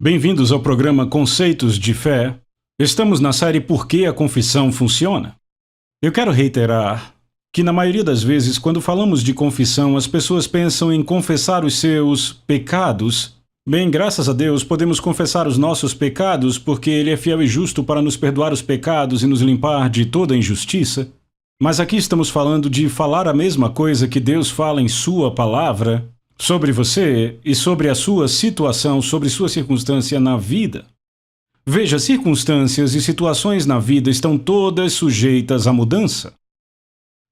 Bem-vindos ao programa Conceitos de Fé. Estamos na série Por que a Confissão Funciona? Eu quero reiterar que na maioria das vezes, quando falamos de confissão, as pessoas pensam em confessar os seus pecados. Bem, graças a Deus, podemos confessar os nossos pecados porque Ele é fiel e justo para nos perdoar os pecados e nos limpar de toda injustiça. Mas aqui estamos falando de falar a mesma coisa que Deus fala em Sua palavra sobre você e sobre a sua situação, sobre sua circunstância na vida. Veja, circunstâncias e situações na vida estão todas sujeitas à mudança.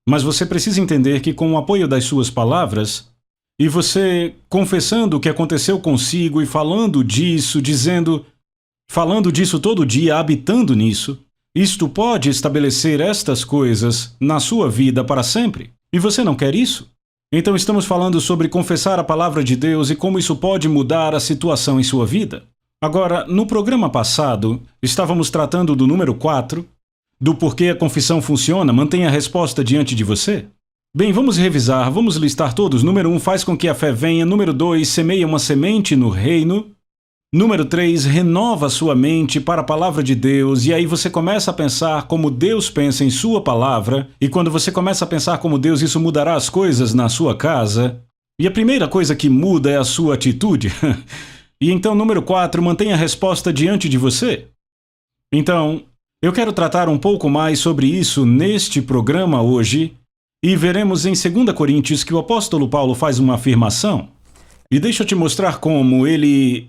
Mas você precisa entender que com o apoio das suas palavras, e você confessando o que aconteceu consigo e falando disso todo dia, habitando nisso, isto pode estabelecer estas coisas na sua vida para sempre. E você não quer isso? Então estamos falando sobre confessar a palavra de Deus e como isso pode mudar a situação em sua vida. Agora, no programa passado, estávamos tratando do número 4, do porquê a confissão funciona, mantenha a resposta diante de você. Bem, vamos revisar, vamos listar todos. Número 1, faz com que a fé venha. Número 2, semeia uma semente no reino. Número 3, renova sua mente para a palavra de Deus, e aí você começa a pensar como Deus pensa em sua palavra, e quando você começa a pensar como Deus, isso mudará as coisas na sua casa. E a primeira coisa que muda é a sua atitude. E então, número 4, mantenha a resposta diante de você. Então, eu quero tratar um pouco mais sobre isso neste programa hoje, e veremos em 2 Coríntios que o apóstolo Paulo faz uma afirmação. E deixa eu te mostrar como ele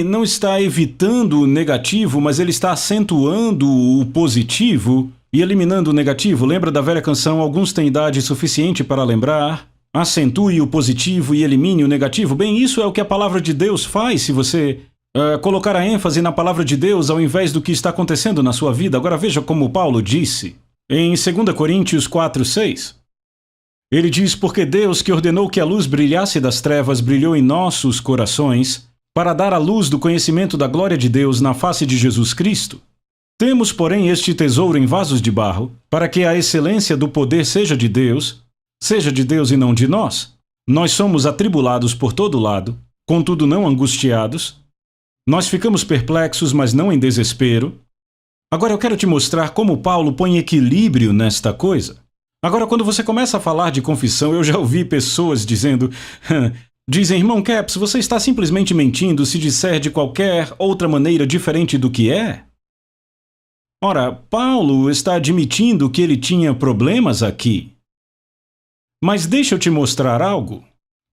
não está evitando o negativo, mas ele está acentuando o positivo e eliminando o negativo. Lembra da velha canção, alguns têm idade suficiente para lembrar? Acentue o positivo e elimine o negativo. Bem, isso é o que a palavra de Deus faz se você colocar a ênfase na palavra de Deus ao invés do que está acontecendo na sua vida. Agora veja como Paulo disse em 2 Coríntios 4:6. Ele diz, porque Deus, que ordenou que a luz brilhasse das trevas, brilhou em nossos corações, para dar a luz do conhecimento da glória de Deus na face de Jesus Cristo. Temos, porém, este tesouro em vasos de barro, para que a excelência do poder seja de Deus e não de nós. Nós somos atribulados por todo lado, contudo não angustiados. Nós ficamos perplexos, mas não em desespero. Agora eu quero te mostrar como Paulo põe equilíbrio nesta coisa. Agora, quando você começa a falar de confissão, eu já ouvi pessoas dizendo, irmão Caps, você está simplesmente mentindo se disser de qualquer outra maneira diferente do que é? Ora, Paulo está admitindo que ele tinha problemas aqui. Mas deixa eu te mostrar algo.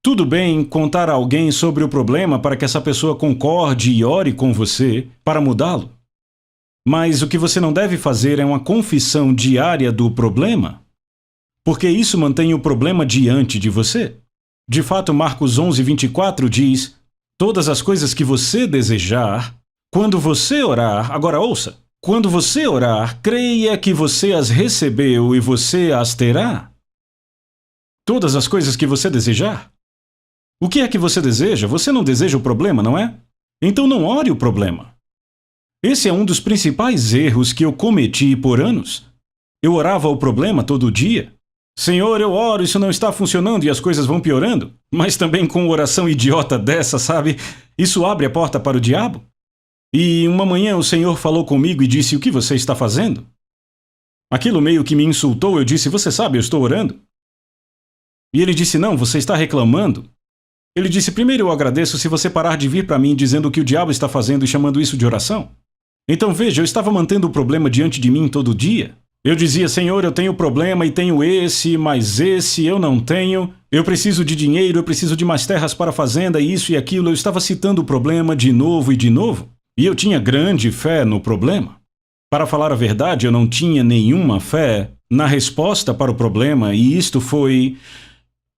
Tudo bem contar a alguém sobre o problema para que essa pessoa concorde e ore com você para mudá-lo. Mas o que você não deve fazer é uma confissão diária do problema. Porque isso mantém o problema diante de você. De fato, Marcos 11:24 diz, todas as coisas que você desejar, quando você orar, agora ouça, quando você orar, creia que você as recebeu e você as terá. Todas as coisas que você desejar. O que é que você deseja? Você não deseja o problema, não é? Então não ore o problema. Esse é um dos principais erros que eu cometi por anos. Eu orava o problema todo dia. Senhor, eu oro, isso não está funcionando e as coisas vão piorando. Mas também com oração idiota dessa, sabe? Isso abre a porta para o diabo. E uma manhã o Senhor falou comigo e disse, o que você está fazendo? Aquilo meio que me insultou, eu disse, você sabe, eu estou orando. E ele disse, não, você está reclamando. Ele disse, primeiro eu agradeço se você parar de vir para mim dizendo o que o diabo está fazendo e chamando isso de oração. Então veja, eu estava mantendo o problema diante de mim todo dia. Eu dizia, Senhor, eu tenho problema e tenho esse, mas esse eu não tenho. Eu preciso de dinheiro, eu preciso de mais terras para a fazenda, isso e aquilo. Eu estava citando o problema de novo e de novo. E eu tinha grande fé no problema. Para falar a verdade, eu não tinha nenhuma fé na resposta para o problema, e isto foi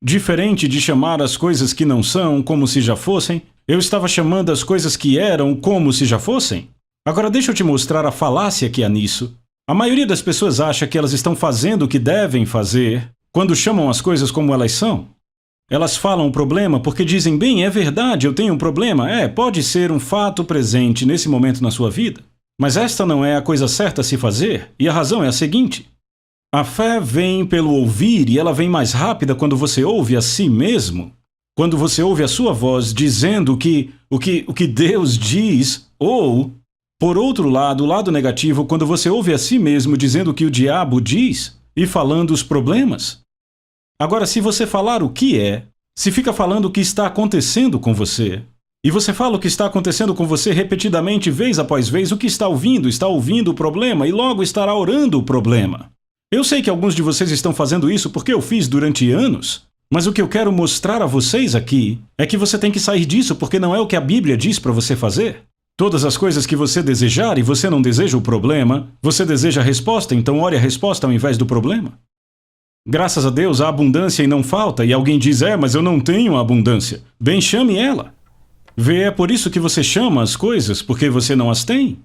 diferente de chamar as coisas que não são como se já fossem. Eu estava chamando as coisas que eram como se já fossem. Agora deixa eu te mostrar a falácia que há nisso. A maioria das pessoas acha que elas estão fazendo o que devem fazer quando chamam as coisas como elas são. Elas falam o problema porque dizem, bem, é verdade, eu tenho um problema. Pode ser um fato presente nesse momento na sua vida. Mas esta não é a coisa certa a se fazer, e a razão é a seguinte. A fé vem pelo ouvir e ela vem mais rápida quando você ouve a si mesmo. quando você ouve a sua voz dizendo o que Deus diz, ou, por outro lado, o lado negativo, quando você ouve a si mesmo dizendo o que o diabo diz e falando os problemas. Agora, se você falar o que é, se fica falando o que está acontecendo com você, e você fala o que está acontecendo com você repetidamente, vez após vez, o que está ouvindo o problema e logo estará orando o problema. Eu sei que alguns de vocês estão fazendo isso porque eu fiz durante anos, mas o que eu quero mostrar a vocês aqui é que você tem que sair disso porque não é o que a Bíblia diz para você fazer. Todas as coisas que você desejar e você não deseja o problema, você deseja a resposta, então ore a resposta ao invés do problema. Graças a Deus há abundância e não falta, e alguém diz, mas eu não tenho abundância. Bem, chame ela. Vê, é por isso que você chama as coisas, porque você não as tem.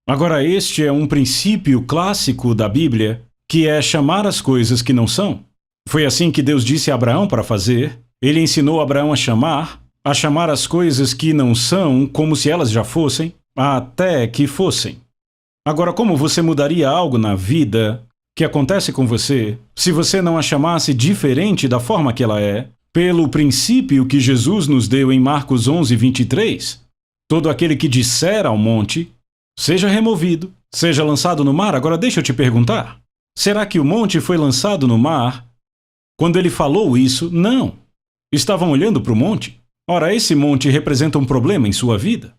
Agora, este é um princípio clássico da Bíblia, que é chamar as coisas que não são. Foi assim que Deus disse a Abraão para fazer. Ele ensinou Abraão a chamar as coisas que não são como se elas já fossem, até que fossem. Agora, como você mudaria algo na vida que acontece com você, se você não a chamasse diferente da forma que ela é, pelo princípio que Jesus nos deu em Marcos 11:23, todo aquele que disser ao monte, seja removido, seja lançado no mar. Agora deixa eu te perguntar, será que o monte foi lançado no mar? Quando ele falou isso, não. Estavam olhando para o monte. Ora, esse monte representa um problema em sua vida.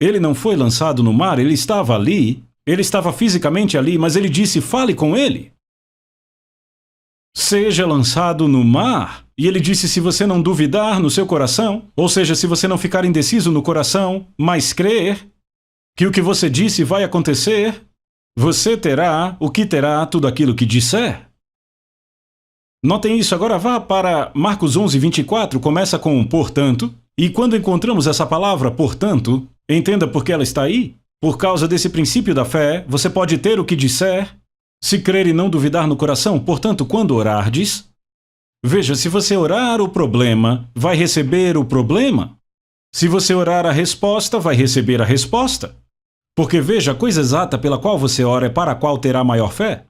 Ele não foi lançado no mar, ele estava ali, ele estava fisicamente ali, mas ele disse, fale com ele. Seja lançado no mar. E ele disse, se você não duvidar no seu coração, ou seja, se você não ficar indeciso no coração, mas crer que o que você disse vai acontecer, você terá o que terá tudo aquilo que disser. Notem isso, agora vá para Marcos 11:24, começa com portanto, e quando encontramos essa palavra portanto, entenda por que ela está aí. Por causa desse princípio da fé, você pode ter o que disser, se crer e não duvidar no coração. Portanto, quando orardes, veja, se você orar o problema, vai receber o problema. Se você orar a resposta, vai receber a resposta. Porque veja, a coisa exata pela qual você ora é para a qual terá maior fé.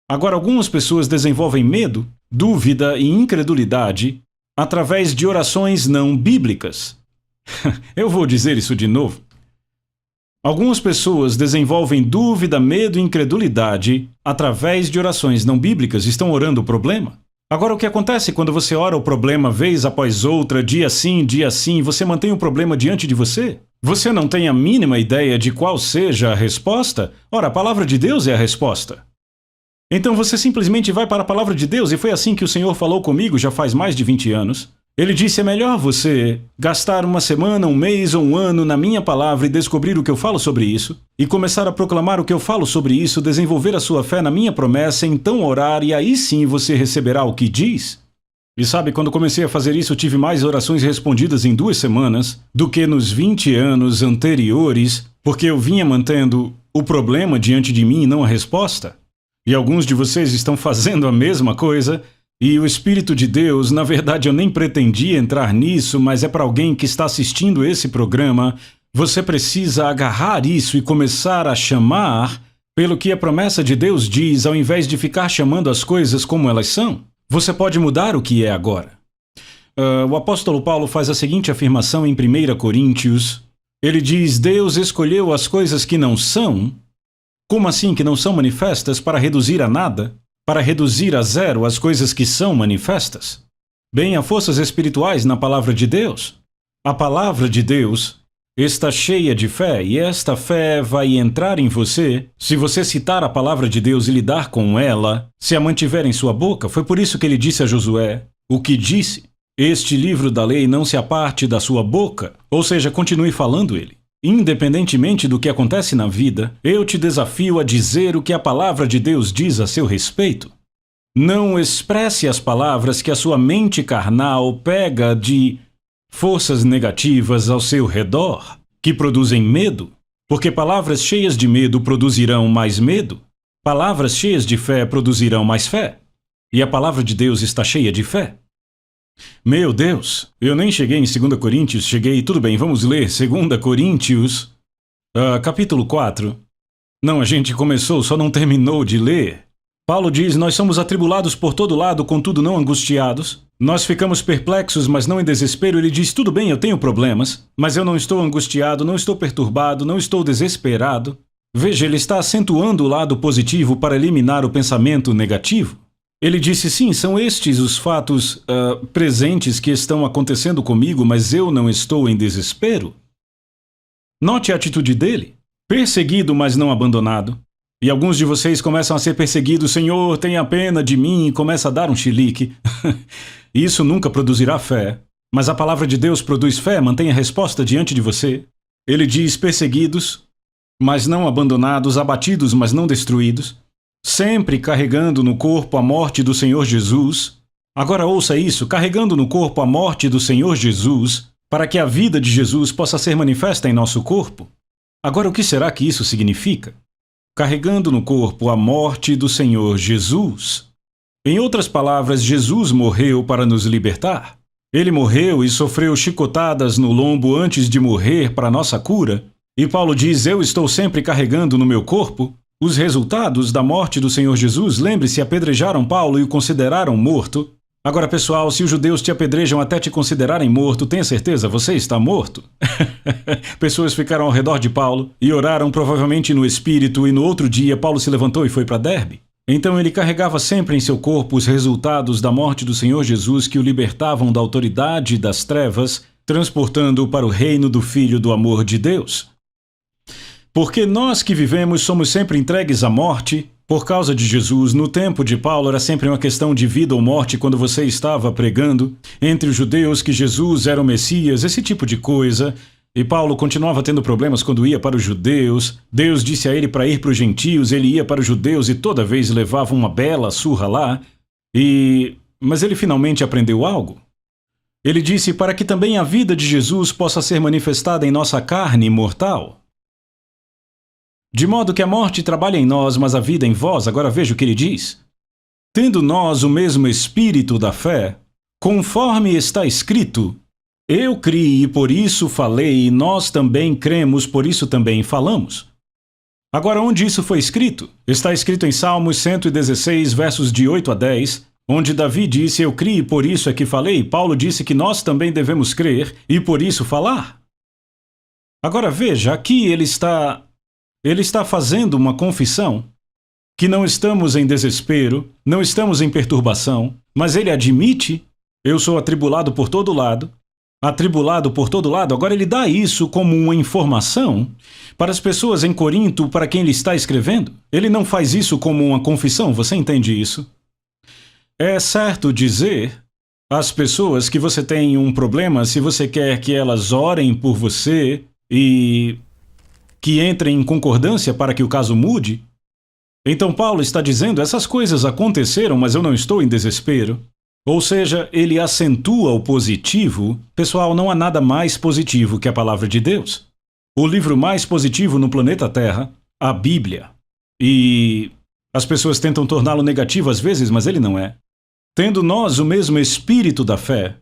Agora, algumas pessoas desenvolvem medo, dúvida e incredulidade através de orações não bíblicas. Eu vou dizer isso de novo. Algumas pessoas desenvolvem dúvida, medo e incredulidade através de orações não bíblicas, estão orando o problema. Agora, o que acontece quando você ora o problema vez após outra, dia sim, você mantém o problema diante de você? Você não tem a mínima ideia de qual seja a resposta? Ora, a palavra de Deus é a resposta. Então você simplesmente vai para a palavra de Deus, e foi assim que o Senhor falou comigo já faz mais de 20 anos. Ele disse, é melhor você gastar uma semana, um mês ou um ano na minha palavra e descobrir o que eu falo sobre isso, e começar a proclamar o que eu falo sobre isso, desenvolver a sua fé na minha promessa, então orar, e aí sim você receberá o que diz. E sabe, quando comecei a fazer isso, eu tive mais orações respondidas em 2 semanas do que nos 20 anos anteriores, porque eu vinha mantendo o problema diante de mim e não a resposta. E alguns de vocês estão fazendo a mesma coisa, e o Espírito de Deus, na verdade eu nem pretendia entrar nisso, mas é para alguém que está assistindo esse programa, você precisa agarrar isso e começar a chamar pelo que a promessa de Deus diz, ao invés de ficar chamando as coisas como elas são. Você pode mudar o que é agora. O apóstolo Paulo faz a seguinte afirmação em 1 Coríntios. Ele diz, Deus escolheu as coisas que não são. Como assim que não são manifestas para reduzir a nada? Para reduzir a zero as coisas que são manifestas? Bem, há forças espirituais na palavra de Deus. A palavra de Deus está cheia de fé, e esta fé vai entrar em você se você citar a palavra de Deus e lidar com ela, se a mantiver em sua boca. Foi por isso que ele disse a Josué, o que disse, este livro da lei não se aparte da sua boca, ou seja, continue falando ele. Independentemente do que acontece na vida, eu te desafio a dizer o que a palavra de Deus diz a seu respeito. Não expresse as palavras que a sua mente carnal pega de forças negativas ao seu redor, que produzem medo, porque palavras cheias de medo produzirão mais medo, palavras cheias de fé produzirão mais fé, e a palavra de Deus está cheia de fé. Meu Deus, eu nem cheguei em 2 Coríntios, tudo bem, vamos ler 2 Coríntios, capítulo 4. Não, a gente começou, só não terminou de ler. Paulo diz, nós somos atribulados por todo lado, contudo não angustiados. Nós ficamos perplexos, mas não em desespero. Ele diz, tudo bem, eu tenho problemas, mas eu não estou angustiado, não estou perturbado, não estou desesperado. Veja, ele está acentuando o lado positivo para eliminar o pensamento negativo. Ele disse, sim, são estes os fatos presentes que estão acontecendo comigo, mas eu não estou em desespero. Note a atitude dele. Perseguido, mas não abandonado. E alguns de vocês começam a ser perseguidos, Senhor, tenha pena de mim, e começa a dar um chilique. Isso nunca produzirá fé. Mas a palavra de Deus produz fé, mantenha a resposta diante de você. Ele diz, perseguidos, mas não abandonados, abatidos, mas não destruídos, sempre carregando no corpo a morte do Senhor Jesus. Agora ouça isso, carregando no corpo a morte do Senhor Jesus, para que a vida de Jesus possa ser manifesta em nosso corpo. Agora, o que será que isso significa? Carregando no corpo a morte do Senhor Jesus. Em outras palavras, Jesus morreu para nos libertar. Ele morreu e sofreu chicotadas no lombo antes de morrer para nossa cura. E Paulo diz, eu estou sempre carregando no meu corpo os resultados da morte do Senhor Jesus. Lembre-se, apedrejaram Paulo e o consideraram morto. Agora, pessoal, se os judeus te apedrejam até te considerarem morto, tenha certeza, você está morto. Pessoas ficaram ao redor de Paulo e oraram provavelmente no espírito, e no outro dia Paulo se levantou e foi para Derbe. Então ele carregava sempre em seu corpo os resultados da morte do Senhor Jesus que o libertavam da autoridade das trevas, transportando-o para o reino do Filho do amor de Deus. Porque nós que vivemos somos sempre entregues à morte. Por causa de Jesus, no tempo de Paulo era sempre uma questão de vida ou morte quando você estava pregando, entre os judeus que Jesus era o Messias, esse tipo de coisa. E Paulo continuava tendo problemas quando ia para os judeus. Deus disse a ele para ir para os gentios, ele ia para os judeus e toda vez levava uma bela surra lá. Mas ele finalmente aprendeu algo. Ele disse para que também a vida de Jesus possa ser manifestada em nossa carne mortal. De modo que a morte trabalha em nós, mas a vida em vós. Agora veja o que ele diz. Tendo nós o mesmo espírito da fé, conforme está escrito, eu criei e por isso falei, e nós também cremos, por isso também falamos. Agora, onde isso foi escrito? Está escrito em Salmos 116, versos de 8 a 10, onde Davi disse, eu criei e por isso é que falei. Paulo disse que nós também devemos crer e por isso falar. Agora veja, aqui ele está fazendo uma confissão que não estamos em desespero, não estamos em perturbação, mas ele admite, eu sou atribulado por todo lado. Agora ele dá isso como uma informação para as pessoas em Corinto, para quem ele está escrevendo. Ele não faz isso como uma confissão, você entende isso? É certo dizer às pessoas que você tem um problema, se você quer que elas orem por você e que entrem em concordância para que o caso mude? Então Paulo está dizendo, essas coisas aconteceram, mas eu não estou em desespero. Ou seja, ele acentua o positivo. Pessoal, não há nada mais positivo que a palavra de Deus. O livro mais positivo no planeta Terra, a Bíblia. E as pessoas tentam torná-lo negativo às vezes, mas ele não é. Tendo nós o mesmo espírito da fé,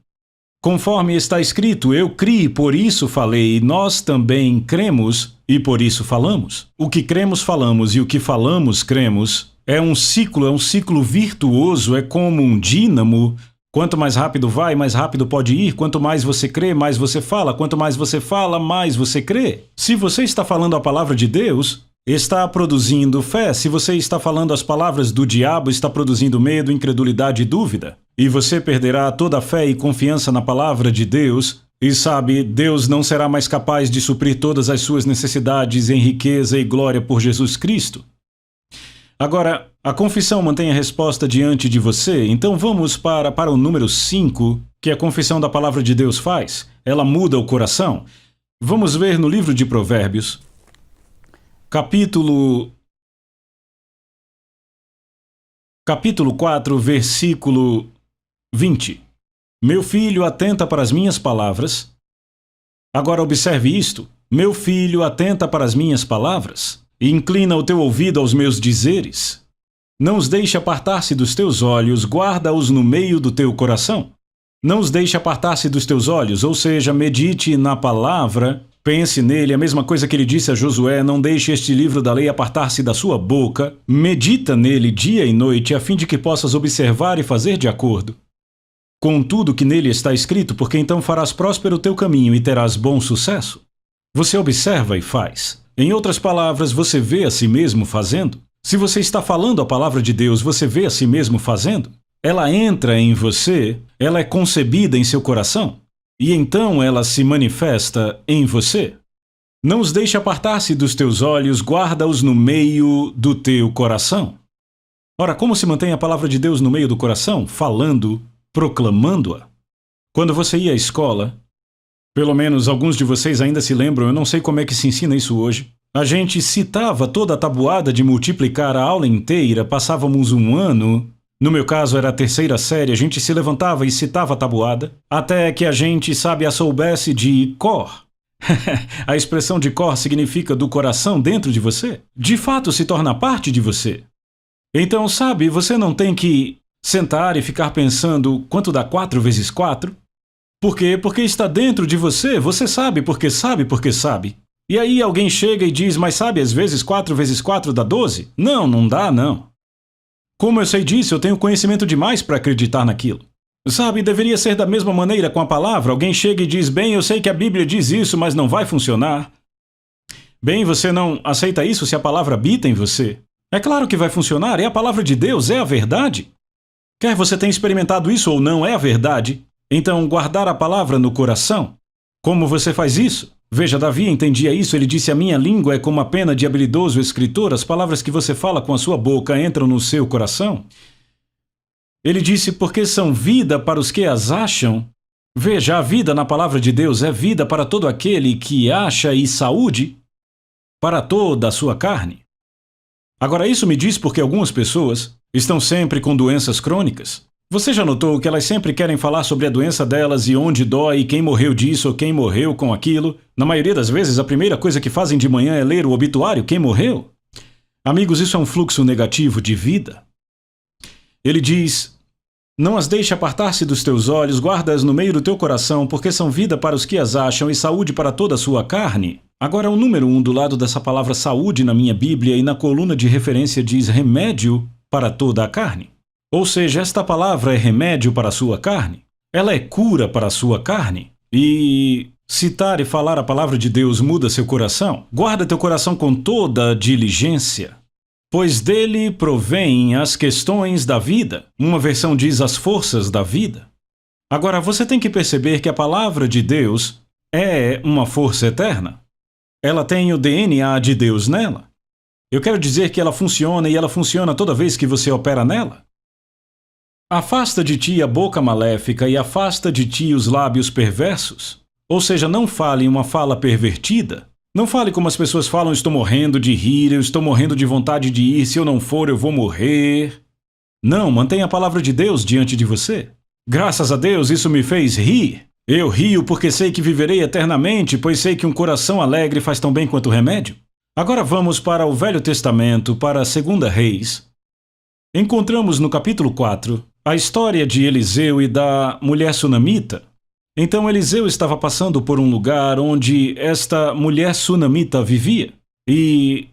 conforme está escrito, eu criei, por isso falei, e nós também cremos, e por isso falamos. O que cremos, falamos, e o que falamos, cremos. É um ciclo virtuoso, é como um dínamo. Quanto mais rápido vai, mais rápido pode ir. Quanto mais você crê, mais você fala. Quanto mais você fala, mais você crê. Se você está falando a palavra de Deus, está produzindo fé. Se você está falando as palavras do diabo, está produzindo medo, incredulidade e dúvida. E você perderá toda a fé e confiança na palavra de Deus. E sabe, Deus não será mais capaz de suprir todas as suas necessidades em riqueza e glória por Jesus Cristo. Agora, a confissão mantém a resposta diante de você, então vamos para o número 5, que a confissão da palavra de Deus faz. Ela muda o coração. Vamos ver no livro de Provérbios, capítulo 4, versículo 20. Meu filho, atenta para as minhas palavras. Agora observe isto. Meu filho, atenta para as minhas palavras. E inclina o teu ouvido aos meus dizeres. Não os deixe apartar-se dos teus olhos, guarda-os no meio do teu coração. Não os deixe apartar-se dos teus olhos, ou seja, medite na palavra, pense nele, a mesma coisa que ele disse a Josué, não deixe este livro da lei apartar-se da sua boca, medita nele dia e noite, a fim de que possas observar e fazer de acordo. com tudo que nele está escrito, porque então farás próspero o teu caminho e terás bom sucesso. Você observa e faz. Em outras palavras, você vê a si mesmo fazendo. Se você está falando a palavra de Deus, você vê a si mesmo fazendo. Ela entra em você, ela é concebida em seu coração, e então ela se manifesta em você. Não os deixe apartar-se dos teus olhos, guarda-os no meio do teu coração. Ora, como se mantém a palavra de Deus no meio do coração? Falando, proclamando-a. Quando você ia à escola, pelo menos alguns de vocês ainda se lembram, eu não sei como é que se ensina isso hoje, a gente citava toda a tabuada de multiplicar a aula inteira, passávamos um ano, no meu caso era a terceira série, a gente se levantava e citava a tabuada, até que a gente, a soubesse de cor. A expressão de cor significa do coração dentro de você. De fato se torna parte de você. Então, você não tem que sentar e ficar pensando quanto dá 4 vezes 4. Por quê? Porque está dentro de você, você sabe porque sabe porque sabe. E aí alguém chega e diz, mas às vezes 4 vezes 4 dá 12? Não, não dá, não. Como eu sei disso, eu tenho conhecimento demais para acreditar naquilo. Deveria ser da mesma maneira com a palavra. Alguém chega e diz, bem, eu sei que a Bíblia diz isso, mas não vai funcionar. Bem, você não aceita isso se a palavra habita em você? É claro que vai funcionar, é a palavra de Deus, é a verdade. Quer você tenha experimentado isso ou não, é a verdade. Então, guardar a palavra no coração. Como você faz isso? Veja, Davi entendia isso, ele disse, a minha língua é como a pena de habilidoso escritor, as palavras que você fala com a sua boca entram no seu coração. Ele disse, porque são vida para os que as acham. Veja, a vida na palavra de Deus é vida para todo aquele que acha e saúde para toda a sua carne. Agora, isso me diz porque algumas pessoas estão sempre com doenças crônicas. Você já notou que elas sempre querem falar sobre a doença delas e onde dói, quem morreu disso ou quem morreu com aquilo? Na maioria das vezes, a primeira coisa que fazem de manhã é ler o obituário, quem morreu? Amigos, isso é um fluxo negativo de vida. Ele diz, não as deixe apartar-se dos teus olhos, guarda-as no meio do teu coração, porque são vida para os que as acham e saúde para toda a sua carne. Agora, o número 1 do lado dessa palavra saúde na minha Bíblia e na coluna de referência diz remédio para toda a carne. Ou seja, esta palavra é remédio para a sua carne. Ela é cura para a sua carne. E citar e falar a palavra de Deus muda seu coração. Guarda teu coração com toda diligência, pois dele provém as questões da vida. Uma versão diz as forças da vida. Agora, você tem que perceber que a palavra de Deus é uma força eterna. Ela tem o DNA de Deus nela. Eu quero dizer que ela funciona e ela funciona toda vez que você opera nela. Afasta de ti a boca maléfica e afasta de ti os lábios perversos. Ou seja, não fale uma fala pervertida. Não fale como as pessoas falam, estou morrendo de rir, eu estou morrendo de vontade de ir, se eu não for eu vou morrer. Não, mantenha a palavra de Deus diante de você. Graças a Deus isso me fez rir. Eu rio porque sei que viverei eternamente, pois sei que um coração alegre faz tão bem quanto o remédio. Agora vamos para o Velho Testamento, para 2 Reis. Encontramos no capítulo 4 a história de Eliseu e da mulher sunamita. Então Eliseu estava passando por um lugar onde esta mulher sunamita vivia. E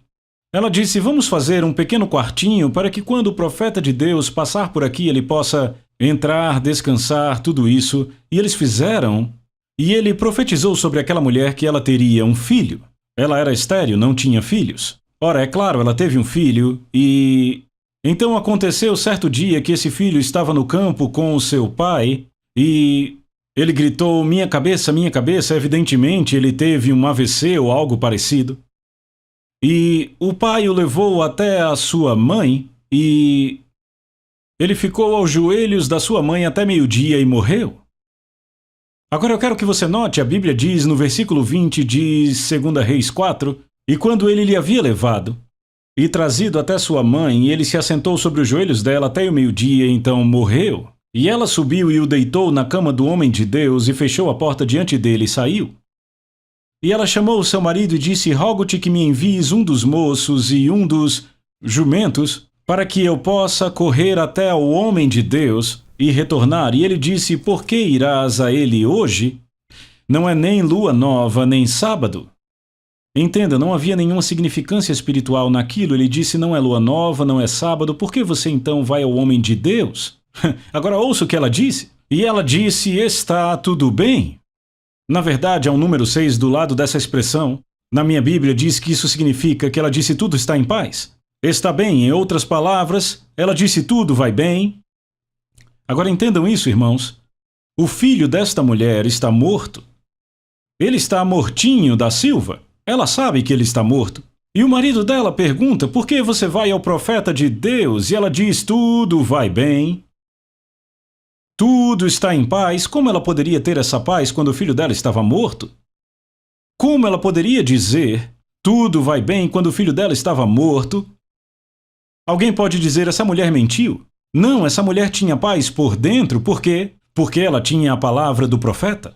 ela disse, vamos fazer um pequeno quartinho para que quando o profeta de Deus passar por aqui ele possa entrar, descansar, tudo isso. E eles fizeram. E ele profetizou sobre aquela mulher que ela teria um filho. Ela era estéril, não tinha filhos. Ora, é claro, ela teve um filho e... Então aconteceu certo dia que esse filho estava no campo com o seu pai e ele gritou, minha cabeça, evidentemente ele teve um AVC ou algo parecido. E o pai o levou até a sua mãe e ele ficou aos joelhos da sua mãe até meio-dia e morreu. Agora eu quero que você note, a Bíblia diz no versículo 20 de 2 Reis 4, e quando ele lhe havia levado e trazido até sua mãe, ele se assentou sobre os joelhos dela até o meio-dia, então morreu. E ela subiu e o deitou na cama do homem de Deus e fechou a porta diante dele e saiu. E ela chamou o seu marido e disse, rogo-te que me envies um dos moços e um dos jumentos, para que eu possa correr até ao homem de Deus e retornar. E ele disse, por que irás a ele hoje? Não é nem lua nova, nem sábado. Entenda, não havia nenhuma significância espiritual naquilo. Ele disse, não é lua nova, não é sábado, por que você então vai ao homem de Deus? Agora ouça o que ela disse. e ela disse: está tudo bem. Na verdade, há um número 6 do lado dessa expressão. Na minha Bíblia diz que isso significa que ela disse tudo está em paz. Está bem, em outras palavras, ela disse tudo vai bem. Agora entendam isso, irmãos. O filho desta mulher está morto. Ele está mortinho da Silva. Ela sabe que ele está morto. E o marido dela pergunta: por que você vai ao profeta de Deus? E ela diz: tudo vai bem. Tudo está em paz. Como ela poderia ter essa paz quando o filho dela estava morto? Como ela poderia dizer tudo vai bem quando o filho dela estava morto? Alguém pode dizer: essa mulher mentiu? Não, essa mulher tinha paz por dentro. Por quê? Porque ela tinha a palavra do profeta.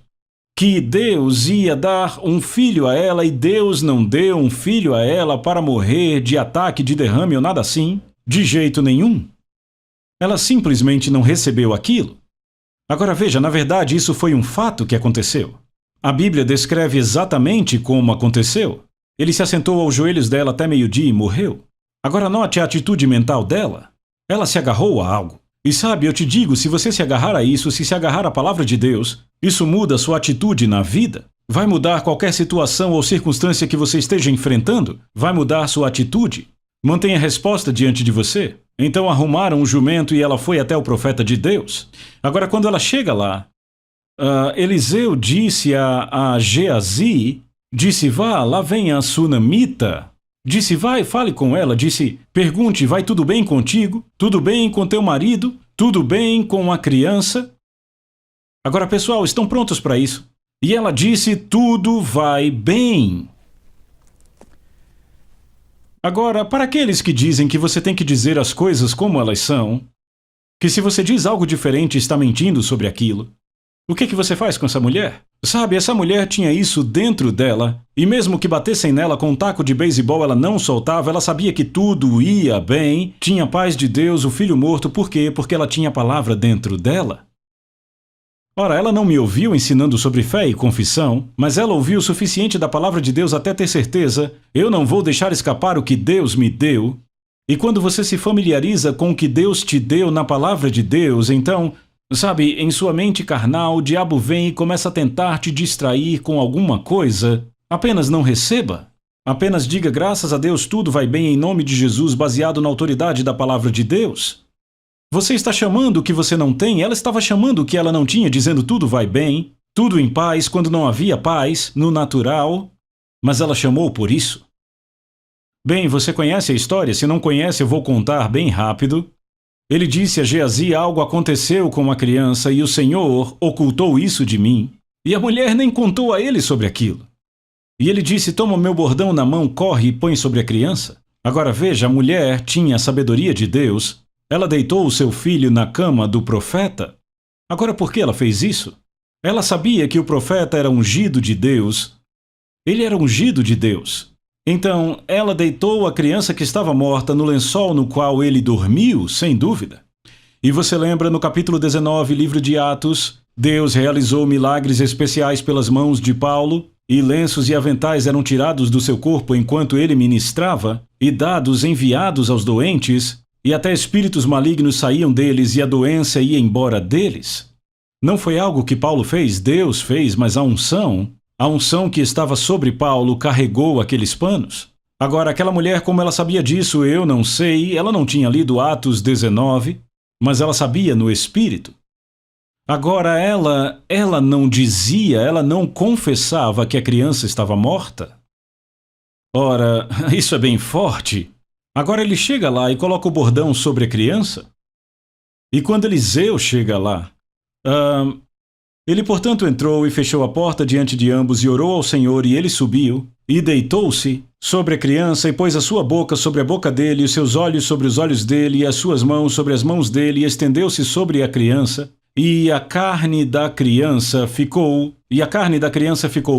Que Deus ia dar um filho a ela, e Deus não deu um filho a ela para morrer de ataque, de derrame ou nada assim. De jeito nenhum. Ela simplesmente não recebeu aquilo. Agora veja, na verdade isso foi um fato que aconteceu. A Bíblia descreve exatamente como aconteceu. Ele se assentou aos joelhos dela até meio-dia e morreu. Agora note a atitude mental dela. Ela se agarrou a algo. E sabe, eu te digo, se você se agarrar a isso, se agarrar à palavra de Deus, isso muda a sua atitude na vida. Vai mudar qualquer situação ou circunstância que você esteja enfrentando. Vai mudar sua atitude. Mantenha a resposta diante de você. Então arrumaram um jumento e ela foi até o profeta de Deus. Agora, quando ela chega lá, Eliseu disse a Geazi, disse: vá, lá vem a sunamita. Disse: vai, fale com ela. Disse: pergunte, vai tudo bem contigo? Tudo bem com teu marido? Tudo bem com a criança? Agora, pessoal, estão prontos para isso? E ela disse: tudo vai bem. Agora, para aqueles que dizem que você tem que dizer as coisas como elas são, que se você diz algo diferente está mentindo sobre aquilo, o que você faz com essa mulher? Sabe, essa mulher tinha isso dentro dela, e mesmo que batessem nela com um taco de beisebol, ela não soltava, ela sabia que tudo ia bem, tinha paz de Deus, o filho morto. Por quê? Porque ela tinha a palavra dentro dela. Ora, ela não me ouviu ensinando sobre fé e confissão, mas ela ouviu o suficiente da palavra de Deus até ter certeza: eu não vou deixar escapar o que Deus me deu. E quando você se familiariza com o que Deus te deu na palavra de Deus, então, sabe, em sua mente carnal, o diabo vem e começa a tentar te distrair com alguma coisa. Apenas não receba. Apenas diga: graças a Deus, tudo vai bem em nome de Jesus, baseado na autoridade da palavra de Deus. Você está chamando o que você não tem, ela estava chamando o que ela não tinha, dizendo tudo vai bem, tudo em paz, quando não havia paz, no natural, mas ela chamou por isso. Bem, você conhece a história? Se não conhece, eu vou contar bem rápido. Ele disse a Geazi: algo aconteceu com a criança e o Senhor ocultou isso de mim. E a mulher nem contou a ele sobre aquilo. E ele disse: toma meu bordão na mão, corre e põe sobre a criança. Agora veja, a mulher tinha a sabedoria de Deus. Ela deitou o seu filho na cama do profeta. Agora, por que ela fez isso? Ela sabia que o profeta era ungido de Deus. Ele era ungido de Deus. Então, ela deitou a criança que estava morta no lençol no qual ele dormiu, sem dúvida. E você lembra no capítulo 19, livro de Atos, Deus realizou milagres especiais pelas mãos de Paulo, e lenços e aventais eram tirados do seu corpo enquanto ele ministrava, e dados enviados aos doentes, e até espíritos malignos saíam deles e a doença ia embora deles. Não foi algo que Paulo fez, Deus fez, mas a unção que estava sobre Paulo carregou aqueles panos. Agora, aquela mulher, como ela sabia disso, eu não sei, ela não tinha lido Atos 19, mas ela sabia no espírito. Agora, ela não dizia, ela não confessava que a criança estava morta. Ora, isso é bem forte. Agora ele chega lá e coloca o bordão sobre a criança. E quando Eliseu chega lá, ele portanto entrou e fechou a porta diante de ambos e orou ao Senhor, e ele subiu e deitou-se sobre a criança e pôs a sua boca sobre a boca dele, e os seus olhos sobre os olhos dele, e as suas mãos sobre as mãos dele, e estendeu-se sobre a criança. E a carne da criança ficou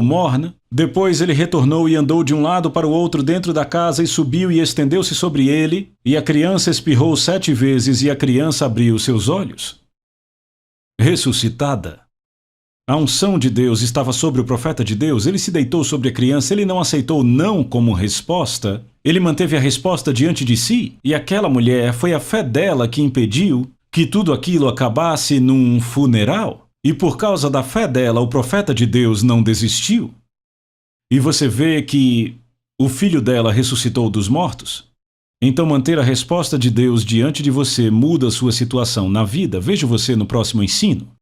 morna. Depois ele retornou e andou de um lado para o outro dentro da casa e subiu e estendeu-se sobre ele, e a criança espirrou 7 vezes e a criança abriu seus olhos. Ressuscitada. A unção de Deus estava sobre o profeta de Deus, ele se deitou sobre a criança, ele não aceitou não como resposta, ele manteve a resposta diante de si, e aquela mulher, foi a fé dela que impediu que tudo aquilo acabasse num funeral. E por causa da fé dela, o profeta de Deus não desistiu. E você vê que o filho dela ressuscitou dos mortos. Então manter a resposta de Deus diante de você muda sua situação na vida. Vejo você no próximo ensino.